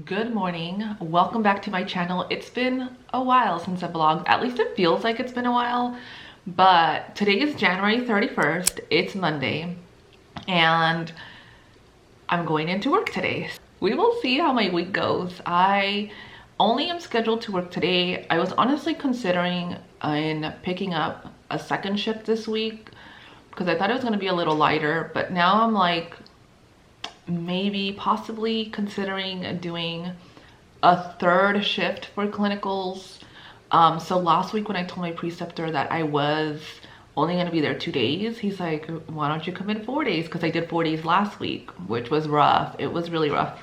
Good morning, welcome back to my channel. It's been a while since I vlogged, at least it feels like it's been a while, but today is January 31st, it's Monday, and I'm going into work today. We will see how my week goes. I only am scheduled to work today. I was honestly considering in picking up a second shift this week because I thought it was going to be a little lighter, but now I'm like, maybe possibly considering doing a third shift for clinicals. So last week when I told my preceptor that I was only going to be there 2 days, he's like, why don't you come in 4 days? Because I did 4 days last week, which was rough. It was really rough.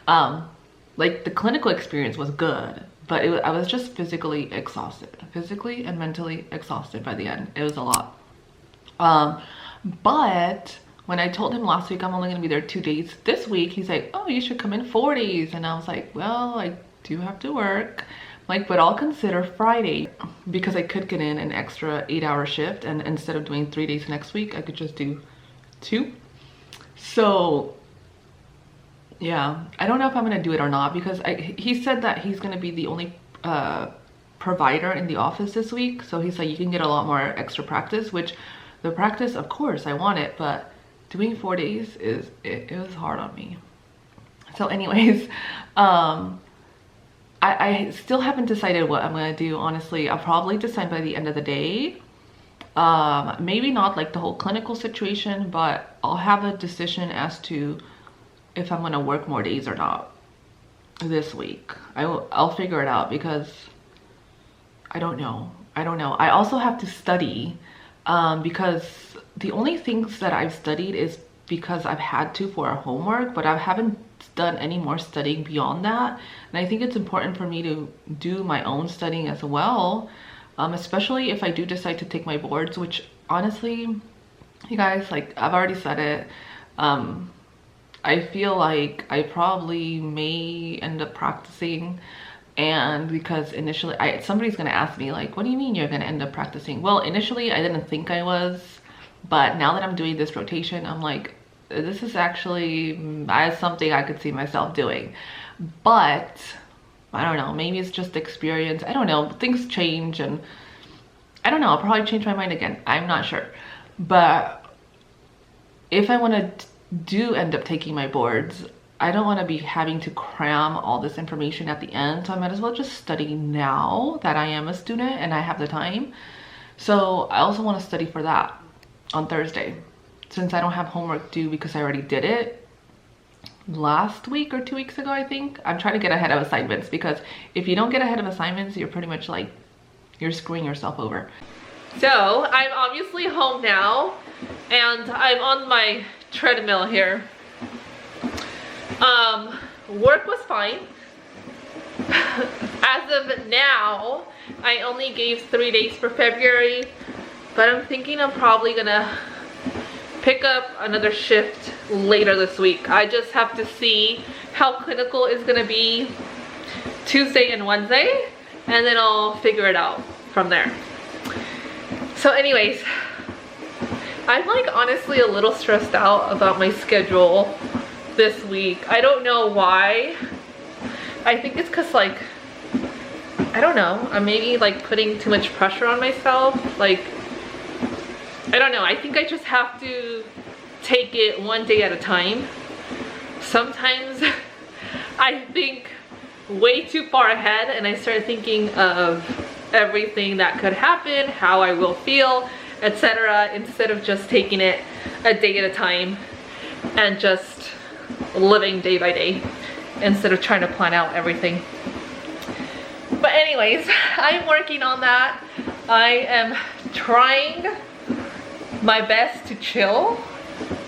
Like the clinical experience was good, but I was just physically exhausted, physically and mentally exhausted by the end. It was a lot. But when I told him last week I'm only going to be there 2 days, this week he's like, oh, you should come in 4 days. And I was like, well, I do have to work, like, but I'll consider Friday because I could get in an extra 8-hour shift, and instead of doing 3 days next week I could just do 2. So yeah, I don't know if I'm going to do it or not, because he said that he's going to be the only provider in the office this week, so he's like, you can get a lot more extra practice, which the practice, of course I want it, but doing 4 days it was hard on me. So anyways, I still haven't decided what I'm gonna do. Honestly, I'll probably decide by the end of the day. Maybe not like the whole clinical situation, but I'll have a decision as to if I'm gonna work more days or not this week. I'll figure it out, because I don't know. I also have to study, because the only things that I've studied is because I've had to for our homework, but I haven't done any more studying beyond that. And I think it's important for me to do my own studying as well, especially if I do decide to take my boards, which honestly, you guys, like I've already said it, I feel like I probably may end up practicing. And because initially somebody's gonna ask me like, what do you mean you're gonna end up practicing? Well, initially I didn't think I was, but now that I'm doing this rotation, I'm like, this is actually something I could see myself doing. But I don't know, maybe it's just experience. I don't know, things change, and I don't know, I'll probably change my mind again. I'm not sure. But if I want to end up taking my boards, I don't want to be having to cram all this information at the end, so I might as well just study now that I am a student and I have the time. So I also want to study for that on Thursday, since I don't have homework due because I already did it last week or 2 weeks ago, I think. I'm trying to get ahead of assignments, because if you don't get ahead of assignments, you're pretty much like, you're screwing yourself over. So I'm obviously home now, and I'm on my treadmill here. Work was fine. As of now, I only gave 3 days for February, but I'm thinking I'm probably gonna pick up another shift later this week. I just have to see how clinical is gonna be Tuesday and Wednesday, and then I'll figure it out from there. So anyways, I'm like honestly a little stressed out about my schedule this week. I don't know why. I think it's because, like, I don't know, I'm maybe like putting too much pressure on myself. Like, I don't know, I think I just have to take it one day at a time. Sometimes I think way too far ahead, and I start thinking of everything that could happen, how I will feel, etc., instead of just taking it a day at a time and just living day by day instead of trying to plan out everything. But anyways, I'm working on that. I am trying my best to chill.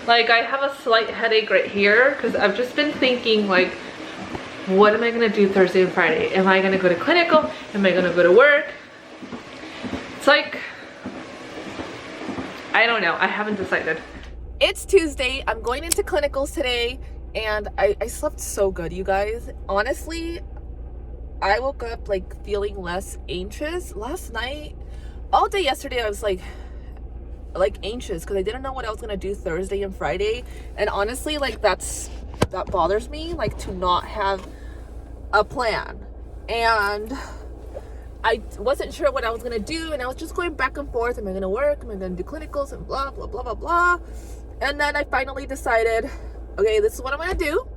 Like, I have a slight headache right here because I've just been thinking, like, what am I gonna do Thursday and Friday? Am I gonna go to clinical? Am I gonna go to work? It's like, I don't know, I haven't decided. It's Tuesday, I'm going into clinicals today, and I slept so good, you guys. Honestly, I woke up like feeling less anxious. Last night, all day yesterday, I was like anxious because I didn't know what I was gonna do Thursday and Friday. And honestly, like that bothers me, like to not have a plan, and I wasn't sure what I was gonna do, and I was just going back and forth. Am I gonna work? Am I gonna do clinicals and blah blah blah blah blah? And then I finally decided, okay, this is what I'm gonna do,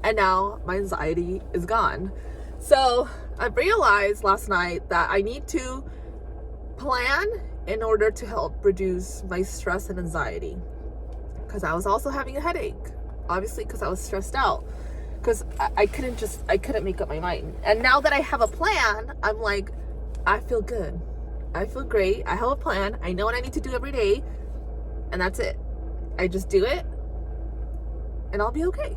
and now my anxiety is gone. So I realized last night that I need to plan in order to help reduce my stress and anxiety, because I was also having a headache, obviously, because I was stressed out, because I couldn't make up my mind. And now that I have a plan, I'm like, I feel good, I feel great, I have a plan, I know what I need to do every day, and that's it. I just do it and I'll be okay.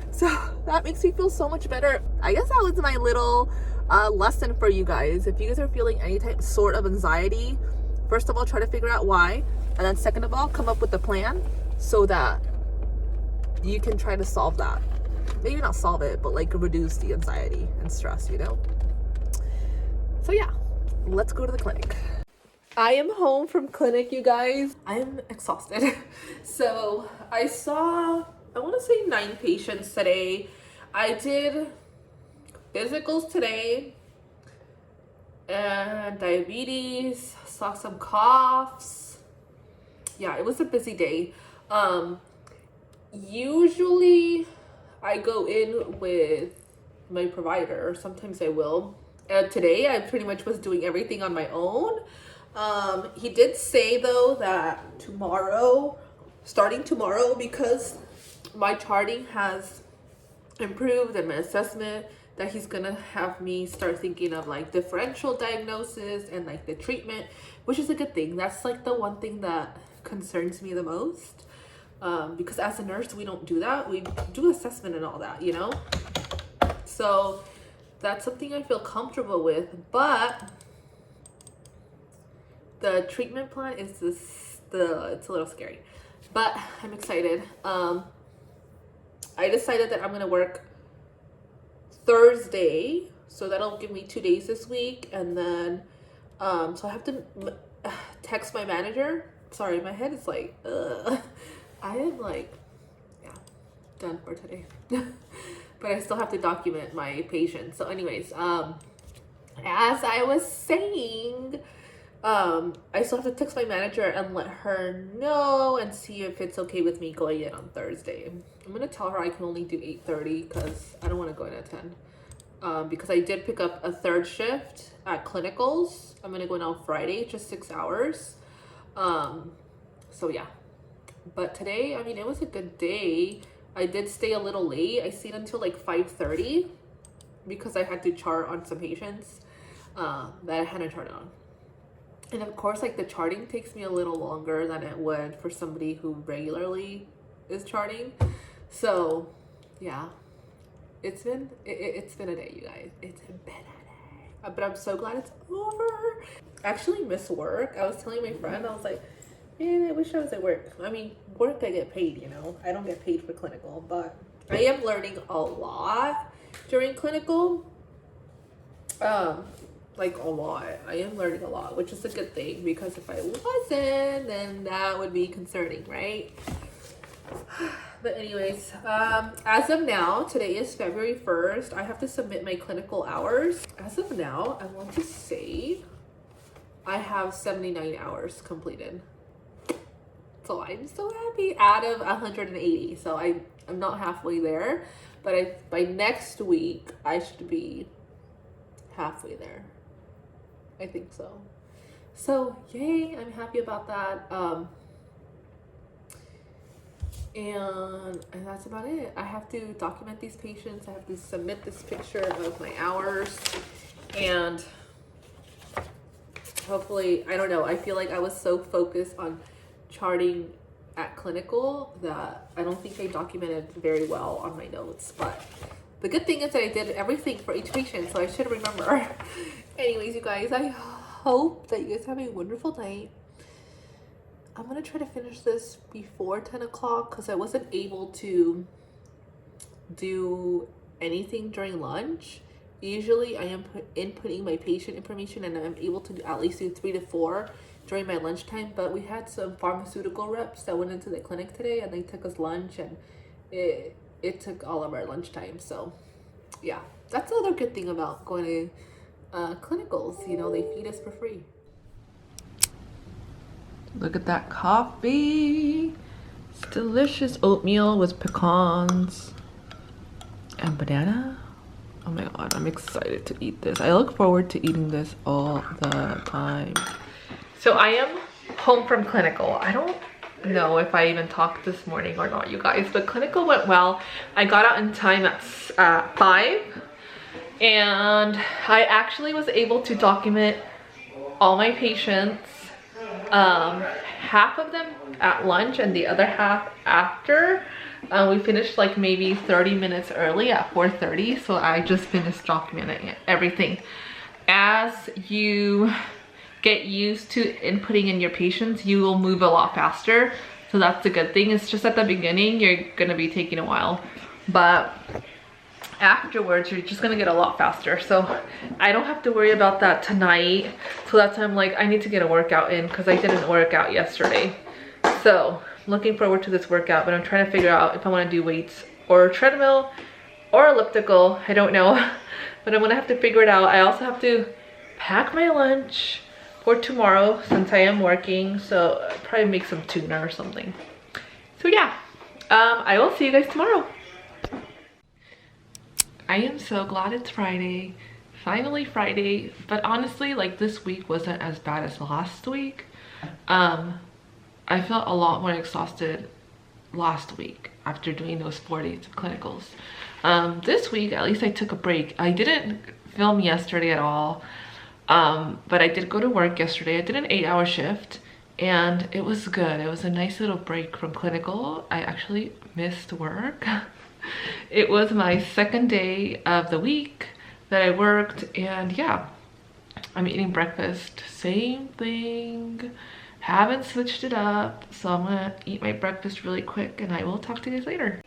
So that makes me feel so much better. I guess that was my little lesson for you guys. If you guys are feeling any type sort of anxiety, first of all, try to figure out why, and then second of all, come up with a plan so that you can try to solve that. Maybe not solve it, but like reduce the anxiety and stress, you know? So yeah, let's go to the clinic. I am home from clinic, you guys. I am exhausted. So I saw, I want to say 9 patients today. I did physicals today and diabetes, saw some coughs. Yeah, it was a busy day. Usually I go in with my provider, sometimes I will. And today I pretty much was doing everything on my own. He did say though that starting tomorrow, because my charting has improved and my assessment, that he's gonna have me start thinking of like differential diagnosis and like the treatment, which is a good thing. That's like the one thing that concerns me the most, because as a nurse we don't do that. We do assessment and all that, you know? So that's something I feel comfortable with, but the treatment plan is it's a little scary, but I'm excited. I decided that I'm gonna work Thursday, so that'll give me 2 days this week, and then so I have to text my manager. Sorry, my head is like I am like, yeah, done for today. But I still have to document my patients. So anyways, as I was saying, I still have to text my manager and let her know and see if it's okay with me going in on Thursday. I'm gonna tell her I can only do 8:30 because I don't want to go in at 10. Because I did pick up a 3rd shift at clinicals. I'm gonna go in on Friday, just 6 hours. So yeah. But today, I mean, it was a good day. I did stay a little late. I stayed until like 5:30 because I had to chart on some patients that I hadn't charted on. And of course, like the charting takes me a little longer than it would for somebody who regularly is charting. So yeah, it's been a day, you guys. It's been a day. But I'm so glad it's over. I actually miss work. I was telling my friend, I was like, man, I wish I was at work. I mean, work I get paid, you know. I don't get paid for clinical, but I am learning a lot during clinical. Like a lot. I am learning a lot, which is a good thing, because if I wasn't, then that would be concerning, right? But anyways, as of now, today is February 1st. I have to submit my clinical hours. As of now, I want to say I have 79 hours completed. So I'm so happy, out of 180. So I'm not halfway there, but by next week I should be halfway there. I think so. So yay, I'm happy about that. And that's about it. I have to document these patients. I have to submit this picture of my hours, and hopefully, I don't know, I feel like I was so focused on charting at clinical that I don't think I documented very well on my notes. But the good thing is that I did everything for each patient, so I should remember. Anyways, you guys, I hope that you guys have a wonderful night. I'm gonna try to finish this before 10 o'clock because I wasn't able to do anything during lunch. Usually I am inputting my patient information, and I'm able to at least do 3 to 4 during my lunchtime, but we had some pharmaceutical reps that went into the clinic today, and they took us lunch, and it took all of our lunchtime. So yeah, That's the other good thing about going to clinicals. You know, they feed us for free. Look at that coffee. It's delicious oatmeal with pecans and banana. Oh my god, I'm excited to eat this. I look forward to eating this all the time. So I am home from clinical. I don't know if I even talked this morning or not, you guys, but clinical went well. I got out in time at 5, and I actually was able to document all my patients, half of them at lunch and the other half after. We finished like maybe 30 minutes early at 4:30, so I just finished documenting everything. As you get used to inputting in your patients, you will move a lot faster, so that's a good thing. It's just at the beginning you're gonna be taking a while, but afterwards you're just gonna get a lot faster, so I don't have to worry about that tonight. So that's why I'm like, I need to get a workout in because I didn't work out yesterday. So looking forward to this workout, but I'm trying to figure out if I want to do weights or treadmill or elliptical. I don't know, but I'm gonna have to figure it out. I also have to pack my lunch for tomorrow since I am working, so I'll probably make some tuna or something. So yeah, I will see you guys tomorrow. I am so glad it's Friday. Finally Friday, but honestly, like, this week wasn't as bad as last week. I felt a lot more exhausted last week after doing those 4 days of clinicals. This week, at least I took a break. I didn't film yesterday at all, but I did go to work yesterday. I did an 8-hour shift and it was good. It was a nice little break from clinical. I actually missed work. It was my second day of the week that I worked, and yeah, I'm eating breakfast. Same thing. Haven't switched it up, so I'm gonna eat my breakfast really quick and I will talk to you guys later.